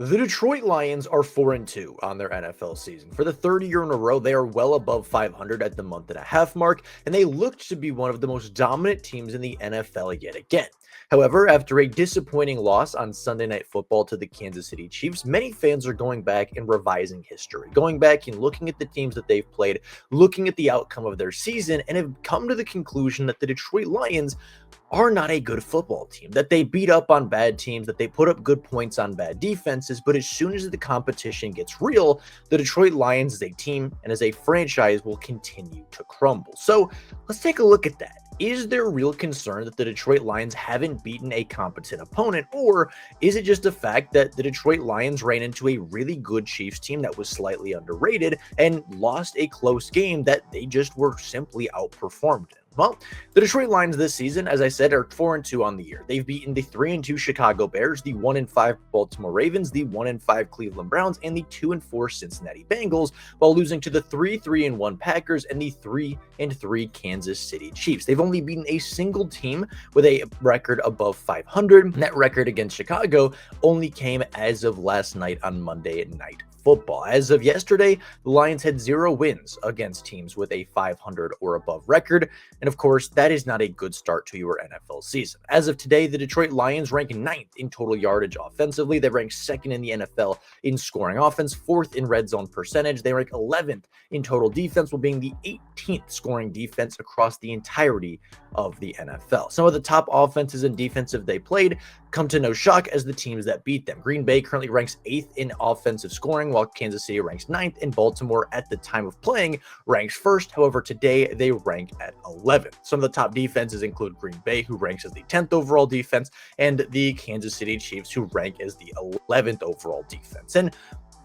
The Detroit Lions are 4-2 on their NFL season. For the third year in a row, they are well above 500 at the month-and-a-half mark, and they looked to be one of the most dominant teams in the NFL yet again. However, after a disappointing loss on Sunday Night Football to the Kansas City Chiefs, many fans are going back and revising history, going back and looking at the teams that they've played, looking at the outcome of their season, and have come to the conclusion that the Detroit Lions are not a good football team, that they beat up on bad teams, that they put up good points on bad defenses, but as soon as the competition gets real, the Detroit Lions as a team and as a franchise will continue to crumble. So let's take a look at that. Is there real concern that the Detroit Lions haven't beaten a competent opponent, or is it just a fact that the Detroit Lions ran into a really good Chiefs team that was slightly underrated and lost a close game that they just were simply outperformed in? Well, the Detroit Lions this season, as I said, are 4-2 on the year. They've beaten the 3-2 Chicago Bears, the 1-5 Baltimore Ravens, the 1-5 Cleveland Browns, and the 2-4 Cincinnati Bengals, while losing to the 3-1 Packers and the 3-3 Kansas City Chiefs. They've only beaten a single team with a record above 500. And that record against Chicago only came as of last night on Monday Night Football. As of yesterday, the Lions had 0 wins against teams with a 500 or above record. And of course, that is not a good start to your NFL season. As of today, the Detroit Lions rank 9th in total yardage offensively. They rank 2nd in the NFL in scoring offense, 4th in red zone percentage. They rank 11th in total defense, while being the 18th scoring defense across the entirety of the NFL. Some of the top offenses and defensive they played come to no shock as the teams that beat them. Green Bay currently ranks 8th in offensive scoring, while Kansas City ranks 9th, and Baltimore at the time of playing ranks 1st. However, today they rank at 11th. Some of the top defenses include Green Bay, who ranks as the 10th overall defense, and the Kansas City Chiefs, who rank as the 11th overall defense. And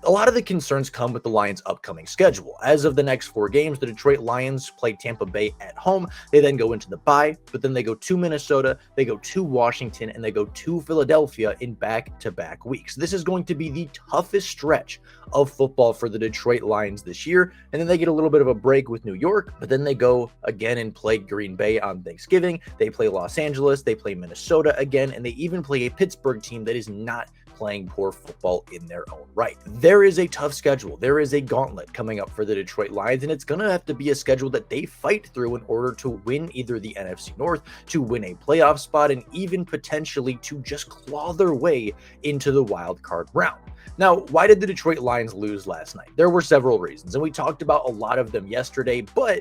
a lot of the concerns come with the Lions' upcoming schedule. As of the next 4 games, the Detroit Lions play Tampa Bay at home. They then go into the bye, but then they go to Minnesota, they go to Washington, and they go to Philadelphia in back-to-back weeks. This is going to be the toughest stretch of football for the Detroit Lions this year, and then they get a little bit of a break with New York, but then they go again and play Green Bay on Thanksgiving. They play Los Angeles, they play Minnesota again, and they even play a Pittsburgh team that is not playing poor football in their own right. There is a tough schedule. There is a gauntlet coming up for the Detroit Lions, and it's going to have to be a schedule that they fight through in order to win either the NFC North, to win a playoff spot, and even potentially to just claw their way into the wild card round. Now, why did the Detroit Lions lose last night? There were several reasons, and we talked about a lot of them yesterday, but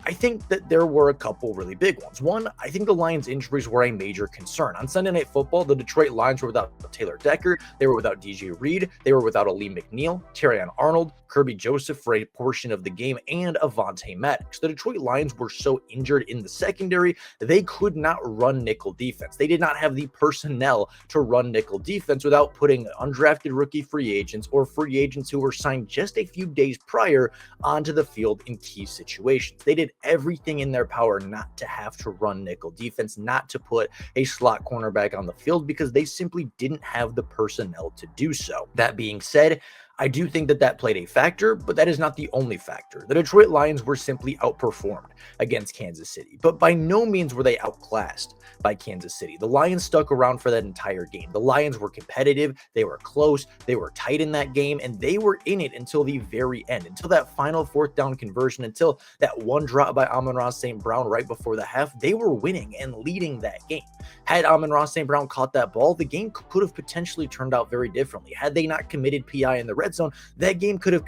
I think that there were a couple really big ones. One, I think the Lions' injuries were a major concern. On Sunday Night Football, the Detroit Lions were without Taylor Decker, they were without DJ Reed, they were without Ali McNeil, Terrion Arnold, Kirby Joseph for a portion of the game, and Avonte Maddox. The Detroit Lions were so injured in the secondary, they could not run nickel defense. They did not have the personnel to run nickel defense without putting undrafted rookie free agents or free agents who were signed just a few days prior onto the field in key situations. They did everything in their power not to have to run nickel defense, not to put a slot cornerback on the field, because they simply didn't have the personnel to do so. That being said, I do think that played a factor, but that is not the only factor. The Detroit Lions were simply outperformed against Kansas City, but by no means were they outclassed by Kansas City. The Lions stuck around for that entire game. The Lions were competitive, they were close, they were tight in that game, and they were in it until the very end, until that final 4th down conversion, until that one drop by Amon-Ra St. Brown right before the half. They were winning and leading that game. Had Amon-Ra St. Brown caught that ball, the game could have potentially turned out very differently. Had they not committed PI in the red zone, that game could have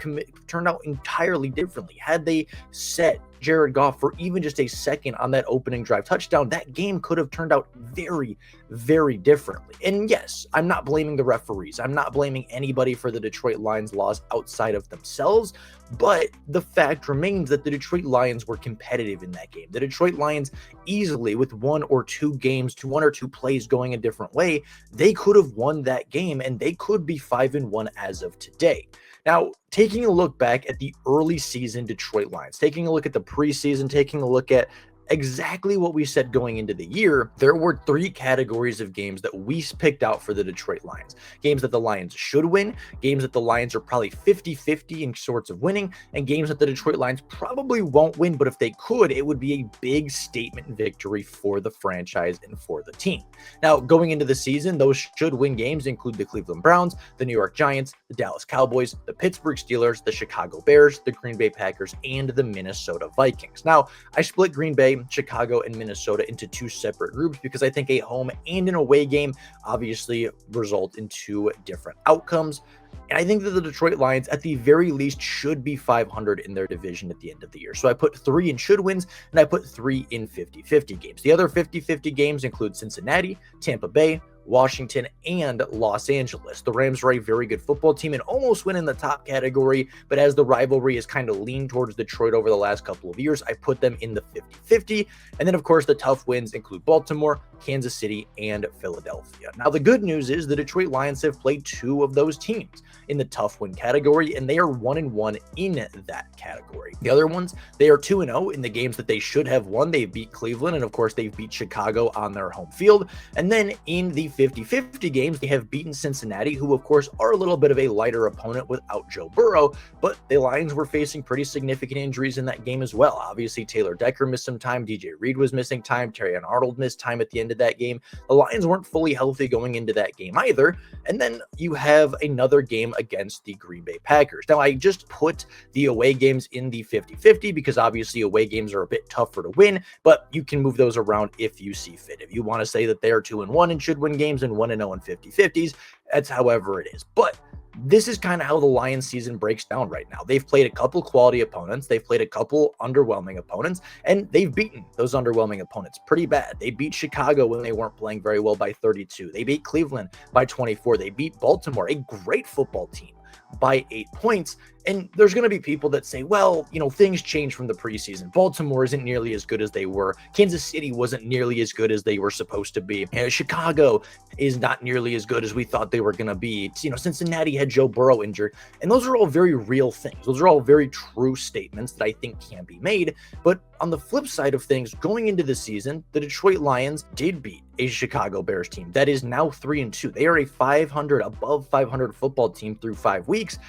turned out entirely differently. Had they set Jared Goff for even just a second on that opening drive touchdown, that game could have turned out very, very differently. And yes, I'm not blaming the referees. I'm not blaming anybody for the Detroit Lions loss outside of themselves, but the fact remains that the Detroit Lions were competitive in that game. The Detroit Lions easily, with 1 or 2 games, 1 or 2 plays going a different way, they could have won that game, and they could be 5-1 as of today. Now, taking a look back at the early season Detroit Lions, taking a look at the preseason, taking a look at exactly what we said going into the year. There were three categories of games that we picked out for the Detroit Lions. Games that the Lions should win, games that the Lions are probably 50-50 in sorts of winning, and games that the Detroit Lions probably won't win, but if they could, it would be a big statement victory for the franchise and for the team. Now, going into the season, those should win games include the Cleveland Browns, the New York Giants, the Dallas Cowboys, the Pittsburgh Steelers, the Chicago Bears, the Green Bay Packers, and the Minnesota Vikings. Now, I split Green Bay, Chicago, and Minnesota into two separate groups because I think a home and an away game obviously result in two different outcomes. And I think that the Detroit Lions, at the very least, should be 500 in their division at the end of the year. So I put 3 in should wins, and I put 3 in 50-50 games. The other 50-50 games include Cincinnati, Tampa Bay, Washington, and Los Angeles. The Rams are a very good football team and almost win in the top category, but as the rivalry has kind of leaned towards Detroit over the last couple of years, I put them in the 50-50. And then, of course, the tough wins include Baltimore, Kansas City, and Philadelphia. Now, the good news is the Detroit Lions have played 2 of those teams in the tough win category, and they are 1-1 in that category. The other ones, they are 2-0 in the games that they should have won. They beat Cleveland, and of course, they've beat Chicago on their home field. And then in the 50-50 games, they have beaten Cincinnati, who of course are a little bit of a lighter opponent without Joe Burrow, but the Lions were facing pretty significant injuries in that game as well. Obviously, Taylor Decker missed some time, DJ Reed was missing time, Terry Arnold missed time at the end of that game. The Lions weren't fully healthy going into that game either. And then you have another game against the Green Bay Packers. Now, I just put the away games in the 50-50 because obviously away games are a bit tougher to win, but you can move those around if you see fit. If you want to say that they are 2-1 and should win games and 1-0 in 50-50s, that's however it is. But this is kind of how the Lions season breaks down right now. They've played a couple quality opponents. They've played a couple underwhelming opponents, and they've beaten those underwhelming opponents pretty bad. They beat Chicago when they weren't playing very well by 32. They beat Cleveland by 24. They beat Baltimore, a great football team, by 8 points. And there's going to be people that say, well, things change from the preseason. Baltimore isn't nearly as good as they were. Kansas City wasn't nearly as good as they were supposed to be. Chicago is not nearly as good as we thought they were going to be. Cincinnati had Joe Burrow injured. And those are all very real things. Those are all very true statements that I think can be made. But on the flip side of things, going into the season, the Detroit Lions did beat a Chicago Bears team that is now 3-2. They are a above 500 football team through 5 weeks.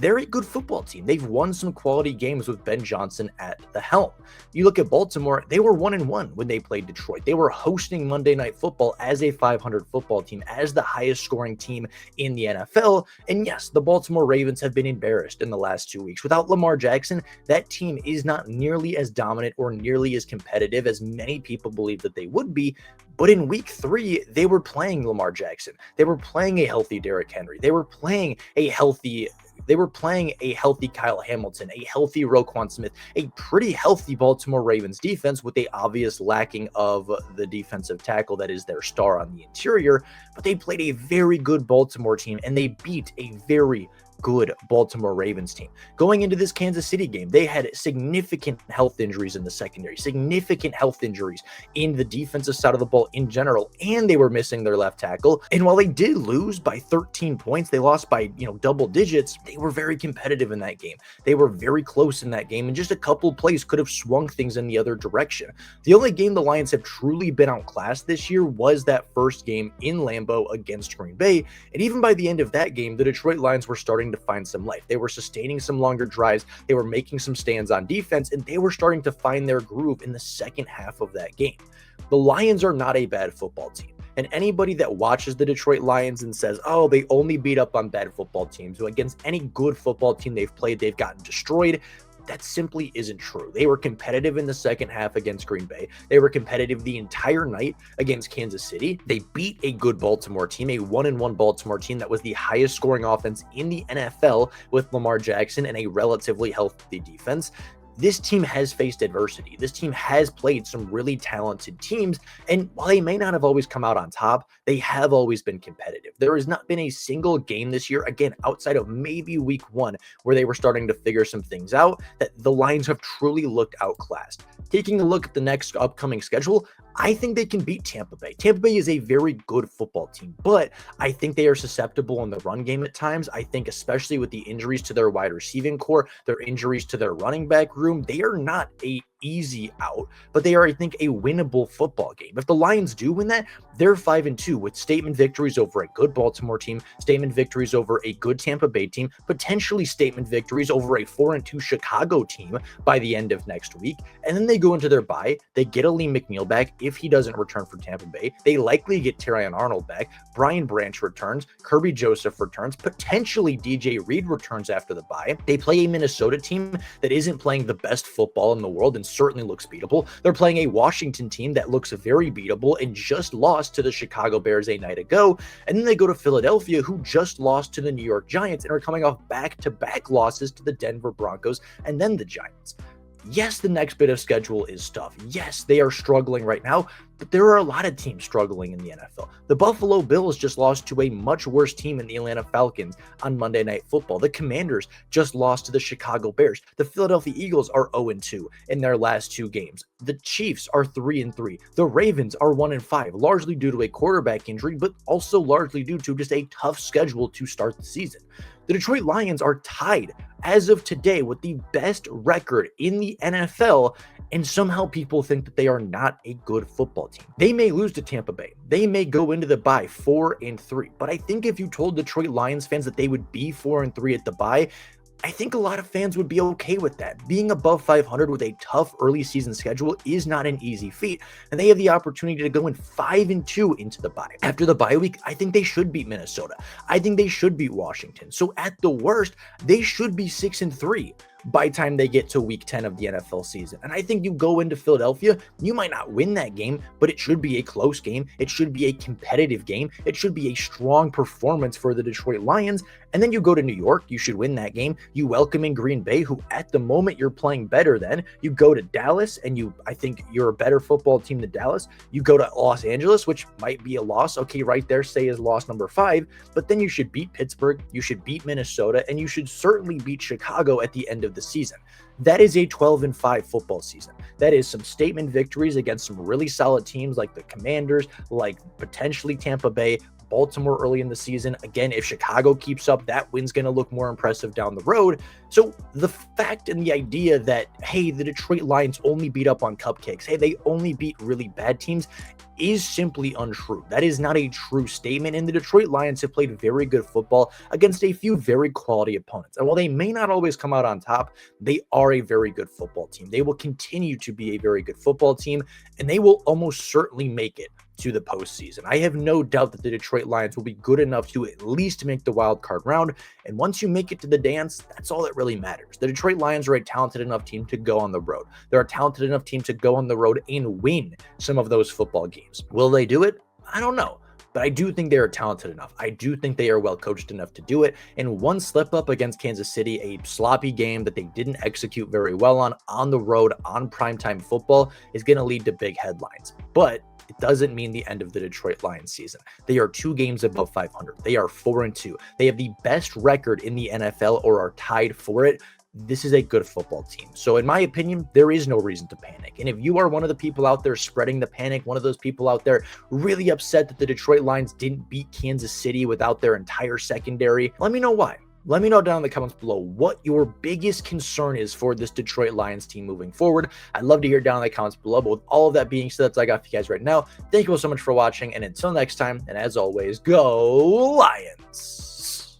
They're a good football team. They've won some quality games with Ben Johnson at the helm. You look at Baltimore, they were 1-1 when they played Detroit. They were hosting Monday Night Football as a 500 football team, as the highest scoring team in the NFL. And yes, the Baltimore Ravens have been embarrassed in the last 2 weeks. Without Lamar Jackson, that team is not nearly as dominant or nearly as competitive as many people believe that they would be. But in week 3, they were playing Lamar Jackson. They were playing a healthy Derrick Henry. They were playing a healthy Kyle Hamilton, a healthy Roquan Smith, a pretty healthy Baltimore Ravens defense with the obvious lacking of the defensive tackle that is their star on the interior. But they played a very good Baltimore team, and they beat a very good Baltimore Ravens team. Going into this Kansas City game, they had significant health injuries in the secondary, significant health injuries in the defensive side of the ball in general, and they were missing their left tackle. And while they did lose by 13 points, they lost by, double digits, they were very competitive in that game. They were very close in that game, and just a couple plays could have swung things in the other direction. The only game the Lions have truly been outclassed this year was that first game in Lambeau against Green Bay, and even by the end of that game, the Detroit Lions were starting to find some life. They were sustaining some longer drives. They were making some stands on defense, and they were starting to find their groove in the second half of that game. The Lions are not a bad football team. And anybody that watches the Detroit Lions and says, oh, they only beat up on bad football teams, against any good football team they've played, they've gotten destroyed. That simply isn't true. They were competitive in the second half against Green Bay. They were competitive the entire night against Kansas City. They beat a good Baltimore team, a 1-1 Baltimore team that was the highest scoring offense in the NFL with Lamar Jackson and a relatively healthy defense. This team has faced adversity. This team has played some really talented teams, and while they may not have always come out on top, they have always been competitive. There has not been a single game this year, again, outside of maybe week 1, where they were starting to figure some things out, that the Lions have truly looked outclassed. Taking a look at the next upcoming schedule, I think they can beat Tampa Bay. Tampa Bay is a very good football team, but I think they are susceptible in the run game at times. I think especially with the injuries to their wide receiving core, their injuries to their running back room, they are not a easy out, but they are, I think, a winnable football game. If the Lions do win that, they're 5-2 with statement victories over a good Baltimore team, statement victories over a good Tampa Bay team, potentially statement victories over a 4-2 Chicago team by the end of next week. And then they go into their bye. They get a Lee McNeil back if he doesn't return for Tampa Bay. They likely get Terrion Arnold back. Brian Branch returns. Kirby Joseph returns. Potentially DJ Reed returns after the bye. They play a Minnesota team that isn't playing the best football in the world and certainly looks beatable. They're playing a Washington team that looks very beatable and just lost to the Chicago Bears a night ago. And then they go to Philadelphia, who just lost to the New York Giants and are coming off back-to-back losses to the Denver Broncos and then the Giants. Yes, the next bit of schedule is tough. Yes, they are struggling right now, but there are a lot of teams struggling in the NFL. The Buffalo Bills just lost to a much worse team in the Atlanta Falcons on Monday Night Football. The Commanders just lost to the Chicago Bears. The Philadelphia Eagles are 0-2 in their last 2 games. The Chiefs are 3-3. The Ravens are 1-5, largely due to a quarterback injury, but also largely due to just a tough schedule to start the season. The Detroit Lions are tied as of today with the best record in the NFL, and somehow people think that they are not a good football team. They may lose to Tampa Bay. They may go into the bye 4-3, but I think if you told Detroit Lions fans that they would be 4-3 at the bye, I think a lot of fans would be okay with that. Being above 500 with a tough early season schedule is not an easy feat, and they have the opportunity to go in 5-2 into the bye. After the bye week, I think they should beat Minnesota. I think they should beat Washington. So at the worst, they should be 6-3 by the time they get to week 10 of the NFL season. And I think you go into Philadelphia, you might not win that game, but it should be a close game. It should be a competitive game. It should be a strong performance for the Detroit Lions. And then you go to New York, you should win that game. You welcome in Green Bay, who at the moment you're playing better than. You go to Dallas, and I think you're a better football team than Dallas. You go to Los Angeles, which might be a loss. Okay, right there, say is loss number 5. But then you should beat Pittsburgh, you should beat Minnesota, and you should certainly beat Chicago at the end of the season. That is a 12-5 football season. That is some statement victories against some really solid teams like the Commanders, like potentially Tampa Bay, Baltimore early in the season. Again, if Chicago keeps up, that win's going to look more impressive down the road. So the fact and the idea that, hey, the Detroit Lions only beat up on cupcakes, hey, they only beat really bad teams, is simply untrue. That is not a true statement, and the Detroit Lions have played very good football against a few very quality opponents. And while they may not always come out on top, they are a very good football team. They will continue to be a very good football team, and they will almost certainly make it to the postseason. I have no doubt that the Detroit Lions will be good enough to at least make the wild card round. And once you make it to the dance, that's all that really matters. The Detroit Lions are a talented enough team to go on the road. They're a talented enough team to go on the road and win some of those football games. Will they do it? I don't know. But I do think they are talented enough. I do think they are well coached enough to do it. And one slip up against Kansas City, a sloppy game that they didn't execute very well on the road, on primetime football, is going to lead to big headlines. But it doesn't mean the end of the Detroit Lions season. They are 2 games above 500. They are 4-2. They have the best record in the NFL or are tied for it. This is a good football team. So in my opinion, there is no reason to panic. And if you are one of the people out there spreading the panic, one of those people out there really upset that the Detroit Lions didn't beat Kansas City without their entire secondary, let me know why. Let me know down in the comments below what your biggest concern is for this Detroit Lions team moving forward. I'd love to hear down in the comments below. But with all of that being said, that's all I got for you guys right now. Thank you all so much for watching. And until next time, and as always, go Lions!